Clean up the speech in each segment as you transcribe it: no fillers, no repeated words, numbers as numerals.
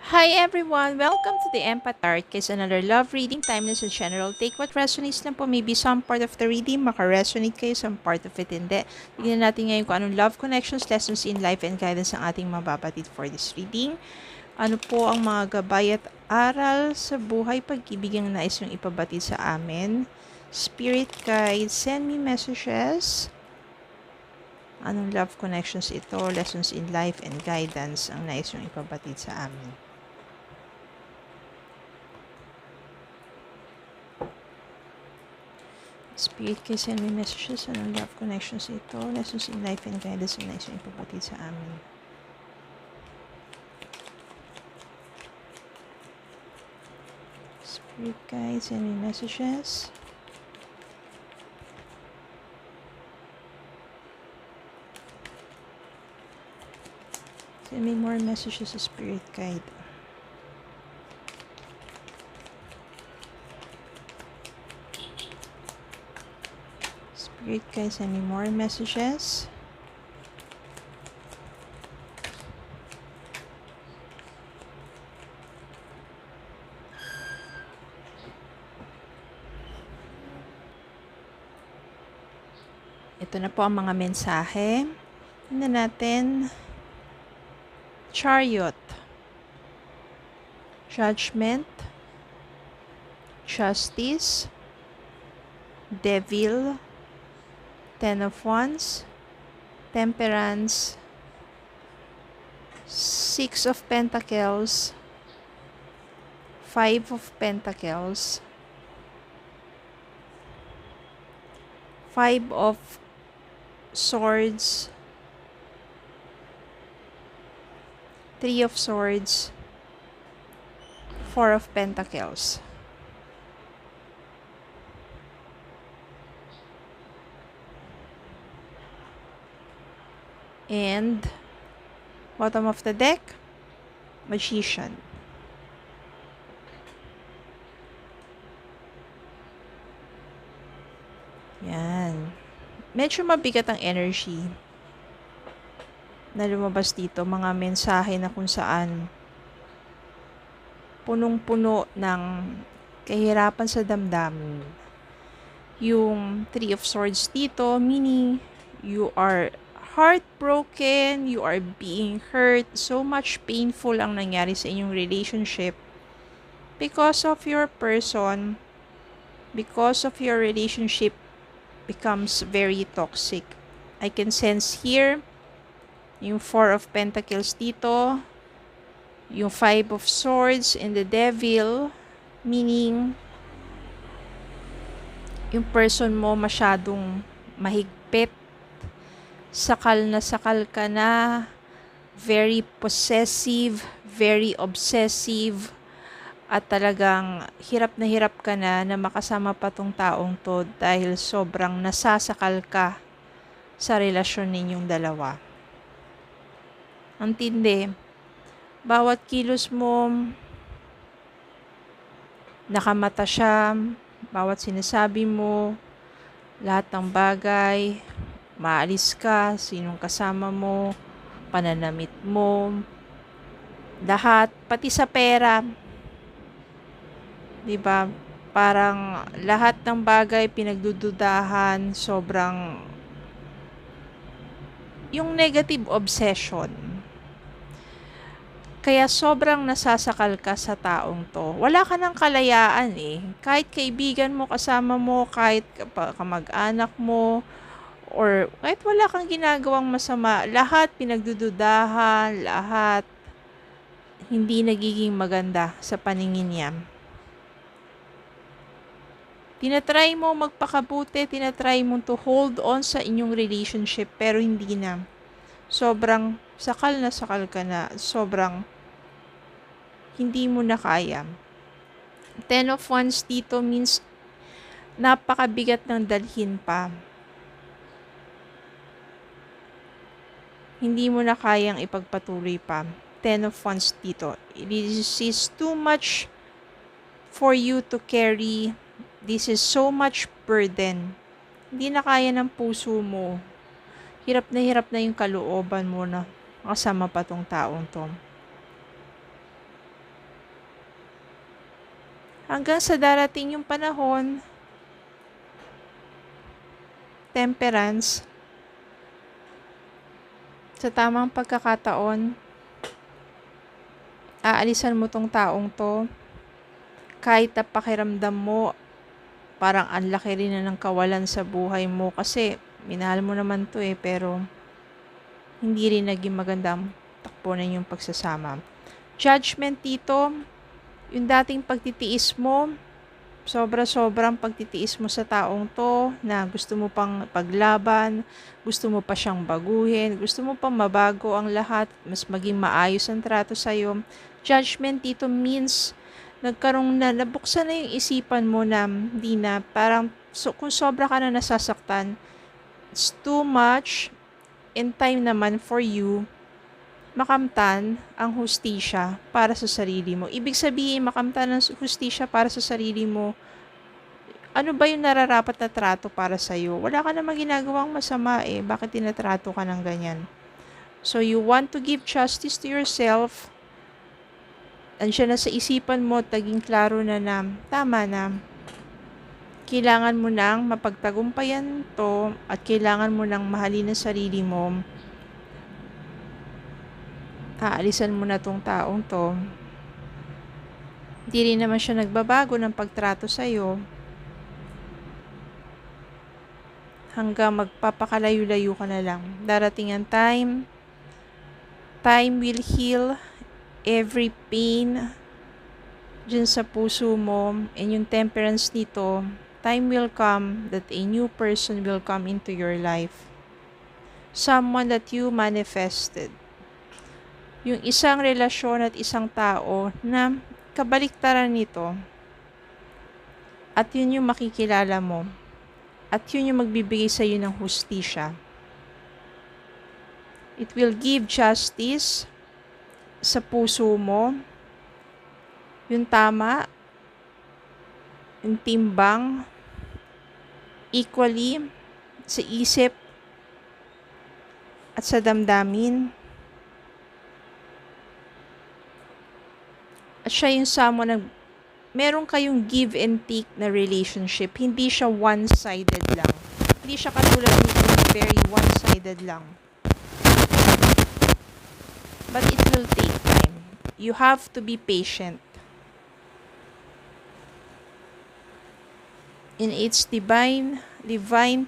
Hi everyone! Welcome to the Empath Art Case, another love reading, timeless and general. Take what resonates lang po. Maybe some part of the reading maka-resonate kayo, some part of it hindi. Tignan natin ngayon kung anong love connections, lessons in life, and guidance ang ating mababatid for this reading. Ano po ang mga gabay at aral sa buhay pag-ibig ang nais yung ipabatid sa amin? Spirit guide, send me messages. Anong love connections ito, lessons in life, and guidance ang nais yung ipabatid sa amin? Spirit guide, send me messages. Anong love connections ito? Lessons in life and guidance ang nais yung ipabatid sa amin. Spirit guide, send me messages. Send me more messages, Spirit guide. Spirit guide, send me more messages. Ito na po ang mga mensahe. Tingnan natin. Chariot. Judgment. Justice. Devil. Ten of Wands. Temperance. Six of Pentacles. Five of Pentacles. Five of Swords. Three of Swords. Four of Pentacles. And bottom of the deck, Magician. Yan. Medyo mabigat ang energy na lumabas dito. Mga mensahe na kung saan punong-puno ng kahirapan sa damdamin. Yung Three of Swords dito, meaning you are heartbroken, you are being hurt, so much painful ang nangyari sa inyong relationship because of your person, because of your relationship becomes very toxic. I can sense here yung Four of Pentacles dito, yung Five of Swords and the Devil, meaning yung person mo masyadong mahigpit, sakal ka na, very possessive, very obsessive, at talagang hirap ka na makasama pa tong taong to dahil sobrang nasasakal ka sa relasyon ninyong dalawa. Ang tindi, bawat kilos mo, nakamata siya, bawat sinasabi mo, lahat ng bagay, maalis ka, sinong kasama mo, pananamit mo, lahat, pati sa pera. Diba? Parang lahat ng bagay pinagdududahan, sobrang yung negative obsession. Kaya sobrang nasasakal ka sa taong to. Wala ka ng kalayaan eh. Kahit kaibigan mo, kasama mo, kahit kamag-anak mo, or kahit wala kang ginagawang masama, lahat pinagdududahan, lahat hindi nagiging maganda sa paningin niya. Tinatry mo magpakabuti, tinatry mo to hold on sa inyong relationship, pero hindi na. Sobrang sakal ka na, sobrang hindi mo na kaya. Ten of Wands dito means napakabigat ng dalhin pa. Hindi mo na kayang ipagpatuloy pa. Ten of Wands dito. It is too much for you to carry. This is so much burden. Hindi na kaya ng puso mo. Hirap na yung kalooban mo na kasama pa tong taong to. Hanggang sa darating yung panahon, temperance, sa tamang pagkakataon, aalisan mo tong taong to, kahit na pakiramdam mo, parang ang laki rin na ng kawalan sa buhay mo kasi minahal mo naman to pero hindi rin naging magandang takbo na yung pagsasama. Judgment dito, yung dating pagtitiis mo, sobra-sobrang pagtitiis mo sa taong to na gusto mo pang paglaban, gusto mo pa siyang baguhin, gusto mo pang mabago ang lahat, mas maging maayos ang trato sa'yo. Judgment dito means nabuksan na yung isipan mo na hindi na, parang kung sobra ka na nasasaktan, it's too much in time naman for you makamtan ang hustisya para sa sarili mo. Ibig sabihin, makamtan ang hustisya para sa sarili mo, ano ba yung nararapat na trato para sa'yo? Wala ka namang ginagawang masama Bakit tinatrato ka ng ganyan? So, you want to give justice to yourself. Andiyan na sa isipan mo, taging klaro na tama na. Kailangan mo nang mapagtagumpayan to at kailangan mo nang mahalin ang sarili mo. Aalisan mo na tong taong to. Hindi rin naman siya nagbabago ng pagtrato sa'yo. Hanggang magpapakalayo-layo ka na lang. Darating ang time will heal every pain dyan sa puso mo. And yung temperance nito, time will come that a new person will come into your life. Someone that you manifested. Yung isang relasyon at isang tao na kabaliktaran nito. At yun yung makikilala mo. At yun yung magbibigay sa iyo ng hustisya. It will give justice sa puso mo. Yung tama, yung timbang, equally sa isip at sa damdamin. At siya yung someone na meron kayong give and take na relationship. Hindi siya one-sided lang. Hindi siya katulad nito na very one-sided lang. But it will take time. You have to be patient. In its divine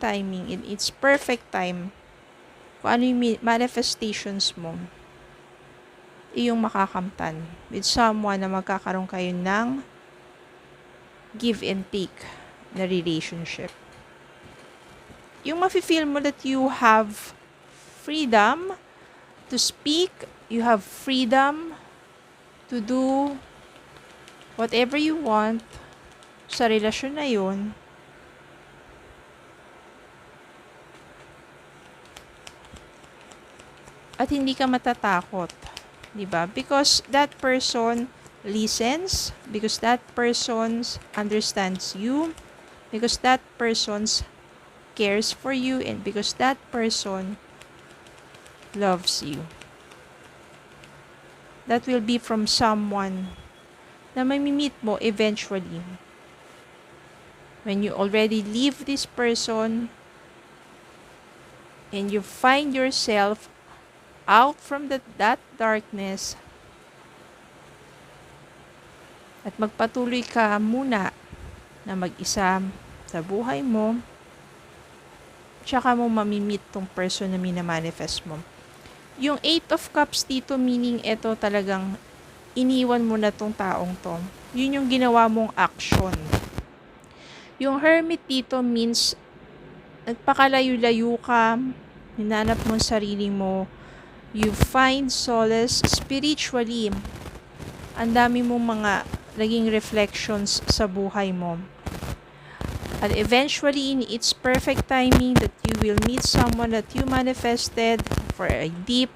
timing, in its perfect time, kung ano yung manifestations mo, iyong makakamtan with someone na magkakaroon kayo ng give and take na relationship. Yung mafe-feel mo that you have freedom to speak, you have freedom to do whatever you want sa relasyon na yun. At hindi ka matatakot. Diba? Because that person listens, because that person understands you, because that person cares for you, and because that person loves you. That will be from someone na mamimit mo eventually. When you already leave this person and you find yourself out from that darkness at magpatuloy ka muna na mag-isa sa buhay mo, tsaka mo mamimit tong person na minamanifest mo. Yung 8 of Cups dito, meaning ito talagang iniwan mo na tong taong to. Yun yung ginawa mong action. Yung Hermit dito means nagpakalayo-layo ka, hinanap mo sarili mo, you find solace spiritually. Ang dami mong mga naging reflections sa buhay mo. And eventually, in its perfect timing, that you will meet someone that you manifested for a deep,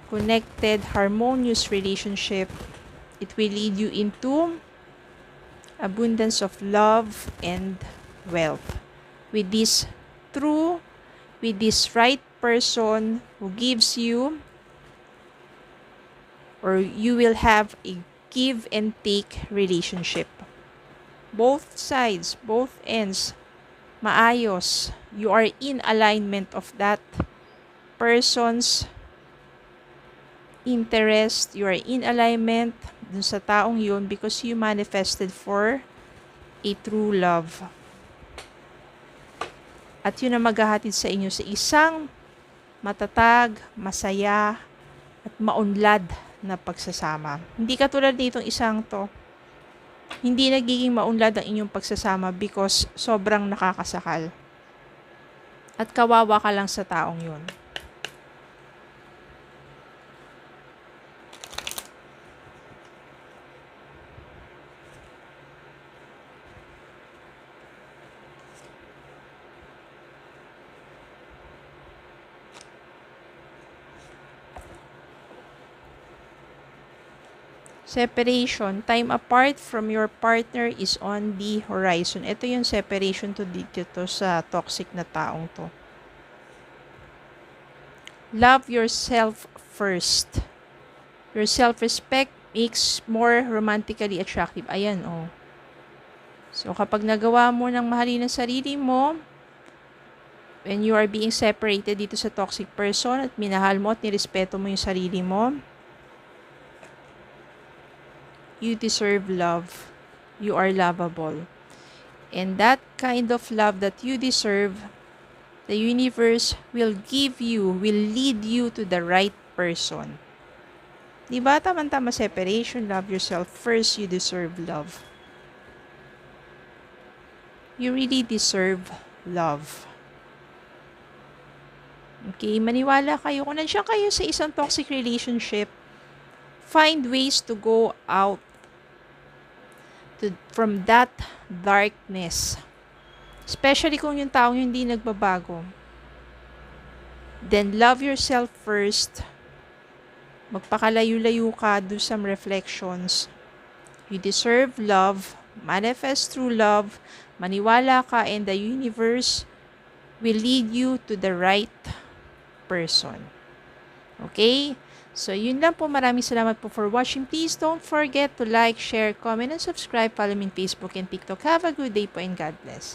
connected, harmonious relationship. It will lead you into abundance of love and wealth. With this right person who gives you, or you will have a give and take relationship. both sides, both ends, maayos. You are in alignment of that person's interest. You are in alignment dun sa taong yun because you manifested for a true love. At yun ang maghahatid sa inyo sa isang matatag, masaya, at maunlad na pagsasama. Hindi katulad nitong isang to. Hindi nagiging maunlad ang inyong pagsasama because sobrang nakakasakal. At kawawa ka lang sa taong yun. Separation. Time apart from your partner is on the horizon. Ito yung separation to dito sa toxic na taong to. Love yourself first. Your self-respect makes more romantically attractive. Ayan, oh. So, kapag nagawa mo ng mahalin ang sarili mo, when you are being separated dito sa toxic person at minahal mo at nirespeto mo yung sarili mo, you deserve love. You are lovable. And that kind of love that you deserve, the universe will give you, will lead you to the right person. Diba? Tama-tama separation. Love yourself first. You deserve love. You really deserve love. Okay? Maniwala kayo. Kung nandiyan kayo sa isang toxic relationship, find ways to go out from that darkness. Especially kung yung taong hindi nagbabago. Then love yourself first. Magpakalayo-layo ka, do some reflections. You deserve love. Manifest through love. Maniwala ka and the universe will lead you to the right person. Okay? So, yun lang po. Maraming salamat po for watching. Please don't forget to like, share, comment, and subscribe. Follow me on Facebook and TikTok. Have a good day po and God bless.